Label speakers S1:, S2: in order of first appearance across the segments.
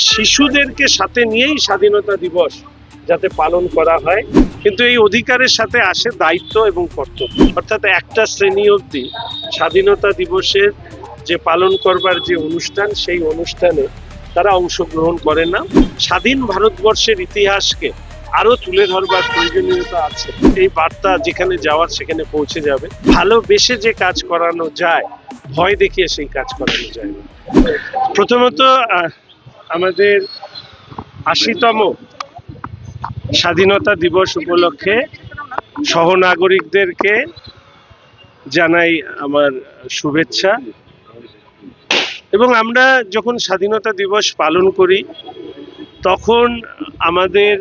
S1: শিশুদেরকে সাথে নিয়েই স্বাধীনতা দিবস যাতে পালন করা হয়, কিন্তু এই অধিকারের সাথে আসে দায়িত্ব এবং কর্তব্য। অর্থাৎ একটা শ্রেণী অবধি স্বাধীনতা দিবসের যে পালন করবার যে অনুষ্ঠান, সেই অনুষ্ঠানে তারা অংশগ্রহণ করে না। স্বাধীন ভারতবর্ষের ইতিহাসকে আরো তুলে ধরবার প্রয়োজনীয়তা আছে। এই বার্তা যেখানে যাওয়ার সেখানে পৌঁছে যাবে। ভালোবেসে যে কাজ করানো যায়, ভয় দেখিয়ে সেই কাজ করানো যায় না। প্রথমত আমাদের ৮০তম স্বাধীনতা দিবস উপলক্ষে সহনাগরিকদেরকে জানাই আমার শুভেচ্ছা। এবং আমরা যখন স্বাধীনতা দিবস পালন করি তখন আমাদের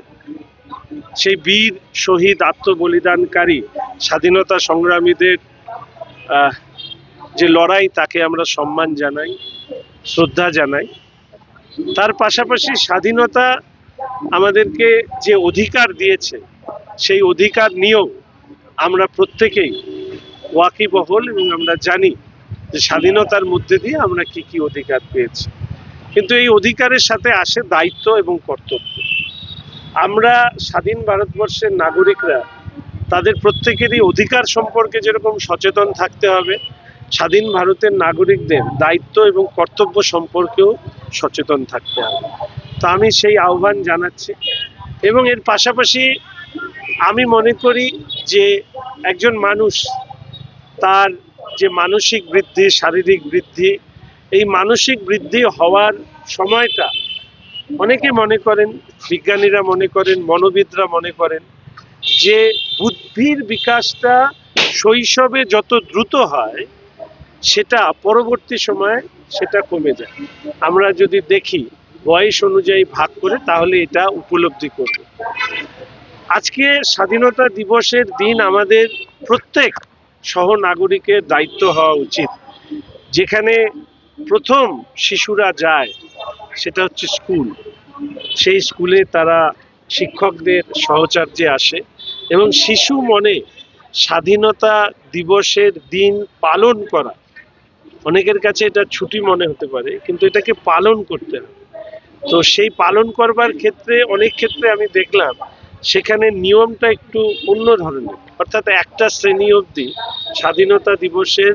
S1: সেই বীর শহীদ আত্মবলিদানকারী স্বাধীনতা সংগ্রামীদের যে লড়াই, তাকে আমরা সম্মান জানাই, শ্রদ্ধা জানাই। তার পাশাপাশি স্বাধীনতা আমাদেরকে যে অধিকার দিয়েছে, সেই অধিকার নিয়েও আমরা প্রত্যেকেই ওয়াকিবহল এবং আমরা জানি যে স্বাধীনতার মধ্যে দিয়ে আমরা কি কি অধিকার পেয়েছি। কিন্তু এই অধিকারের সাথে আসে দায়িত্ব এবং কর্তব্য। আমরা স্বাধীন ভারতবর্ষের নাগরিকরা তাদের প্রত্যেকেরই অধিকার সম্পর্কে যেরকম সচেতন থাকতে হবে, স্বাধীন ভারতের নাগরিকদের দায়িত্ব এবং কর্তব্য সম্পর্কেও সচেতন থাকতে হবে। তো আমি সেই আহ্বান জানাচ্ছি। এবং এর পাশাপাশি আমি মনে করি যে একজন মানুষ তার যে মানসিক বৃদ্ধি, শারীরিক বৃদ্ধি, এই মানসিক বৃদ্ধি হওয়ার সময়টা অনেকে মনে করেন, বিজ্ঞানীরা মনে করেন, মনোবিদরা মনে করেন যে বুদ্ধির বিকাশটা শৈশবে যত দ্রুত হয় সেটা পরবর্তী সময়ে সেটা কমে যায়। আমরা যদি দেখি বয়স অনুযায়ী ভাগ করে, তাহলে এটা উপলব্ধি করব। আজকে স্বাধীনতা দিবসের দিন আমাদের প্রত্যেক সহনাগরিকের দায়িত্ব হওয়া উচিত। যেখানে প্রথম শিশুরা যায় সেটা হচ্ছে স্কুল। সেই স্কুলে তারা শিক্ষকদের সহচর্যে আসে এবং শিশু মনে স্বাধীনতা দিবসের দিন পালন করা, অনেকের কাছে এটা ছুটি মনে হতে পারে, কিন্তু এটাকে পালন করতে হবে। তো সেই পালন করবার ক্ষেত্রে অনেক ক্ষেত্রে আমি দেখলাম সেখানে নিয়মটা একটু অন্য ধরনের। অর্থাৎ একটা শ্রেণী অবধি স্বাধীনতা দিবসের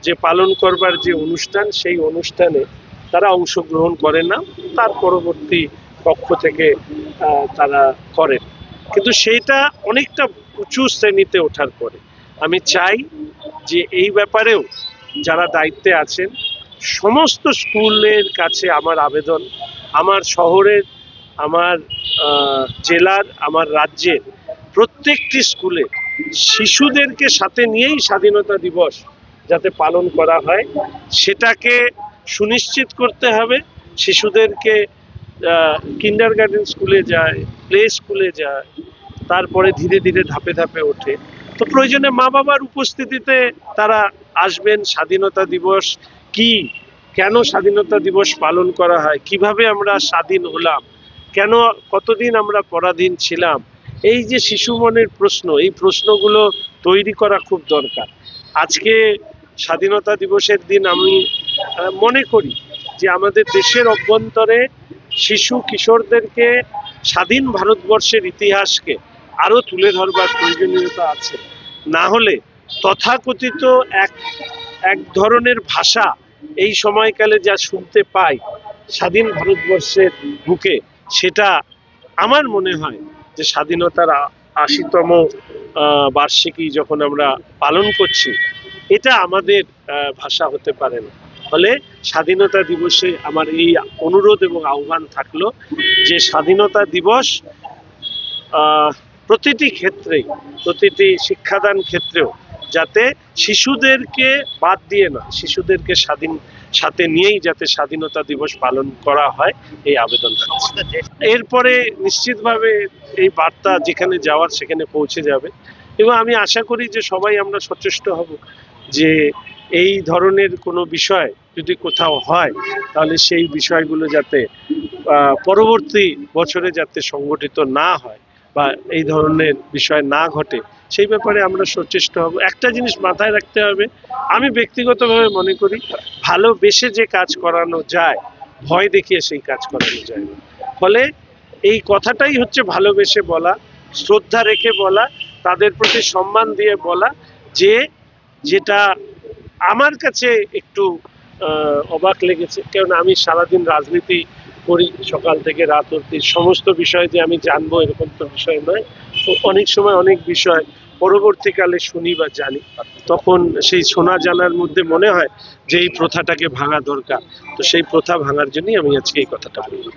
S1: যে পালন করবার যে অনুষ্ঠান, সেই অনুষ্ঠানে তারা অংশগ্রহণ করে না, তার পরবর্তী পক্ষ থেকে তারা করেন। কিন্তু সেইটা অনেকটা উঁচু শ্রেণীতে ওঠার পরে আমি চাই যে এই ব্যাপারেও যারা দায়িত্বে আছেন, সমস্ত স্কুলের কাছে আমার আবেদন, আমার শহরের, আমার জেলার, আমার রাজ্যের প্রত্যেকটি স্কুলে শিশুদেরকে সাথে নিয়েই স্বাধীনতা দিবস যাতে পালন করা হয় সেটাকে সুনিশ্চিত করতে হবে। শিশুদেরকে কিন্ডারগার্টেন স্কুলে যায়, প্লে স্কুলে যায়, তারপরে ধীরে ধীরে ধাপে ধাপে ওঠে। তো প্রয়োজনে মা বাবার উপস্থিতিতে তারা আসবেন। স্বাধীনতা দিবস কি, কেন স্বাধীনতা দিবস পালন করা হয়, কিভাবে আমরা স্বাধীন হলাম, কেন কতদিন আমরা পরাধীন ছিলাম, এই যে শিশু মনের প্রশ্ন, এই প্রশ্নগুলো তৈরি করা খুব দরকার। আজকে স্বাধীনতা দিবসের দিন আমি মনে করি যে আমাদের দেশের অভ্যন্তরে শিশু কিশোরদেরকে স্বাধীন ভারতবর্ষের ইতিহাসকে আরো তুলে ধরবার প্রয়োজনীয়তা আছে। না হলে তথাকথিত এক ধরনের ভাষা এই সময়কালে যা শুনতে পাই স্বাধীন ভারতবর্ষের বুকে, সেটা আমার মনে হয় যে স্বাধীনতার ৮০তম বার্ষিকী যখন আমরা পালন করছি, এটা আমাদের ভাষা হতে পারে না। ফলে স্বাধীনতা দিবসে আমার এই অনুরোধ এবং আহ্বান থাকলো যে স্বাধীনতা দিবস প্রতিটি ক্ষেত্রেই, প্রতিটি শিক্ষাদান ক্ষেত্রেও যাতে শিশুদেরকে বাদ দিয়ে না, শিশুদেরকে সাথে নিয়েই যাতে স্বাধীনতা দিবস পালন করা হয়, এই আবেদন রাখছি। এরপরে নিশ্চিতভাবে এই বার্তা যেখানে যাওয়ার সেখানে পৌঁছে যাবে। এবং আমি আশা করি যে সবাই আমরা সচেষ্ট হব যে এই ধরনের কোনো বিষয় যদি কোথাও হয়, তাহলে সেই বিষয়গুলো যাতে পরবর্তী বছরে যাতে সংগঠিত না হয় বা এই ধরনের বিষয় না ঘটে, সেই ব্যাপারে আমরা সচেষ্ট হব। একটা জিনিস মাথায় রাখতে হবে, আমি ব্যক্তিগতভাবে মনে করি ভালোবেসে যে কাজ করানো যায়, ভয় দেখিয়ে সেই কাজ করানো যায় না। ফলে এই কথাটাই হচ্ছে ভালোবেসে বলা, শ্রদ্ধা রেখে বলা, তাদের প্রতি সম্মান দিয়ে বলা, যে যেটা আমার কাছে একটু অবাক লেগেছে, কারণ আমি সারাদিন রাজনীতি করি সকাল থেকে রাত অবধি, সমস্ত বিষয় যে আমি জানবো এরকম তো বিষয় নয়। তো অনেক সময় অনেক বিষয় পরবর্তীকালে শুনি বা জানি, তখন সেই শোনা জানার মধ্যে মনে হয় যে এই প্রথাটাকে ভাঙা দরকার। তো সেই প্রথা ভাঙার জন্যই আমি আজকে এই কথাটা বলি।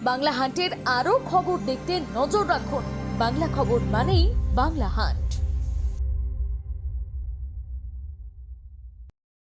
S2: বাংলা হান্টের আরো খবর দেখতে নজর রাখুন। বাংলা খবর মানেই বাংলা হান্ট।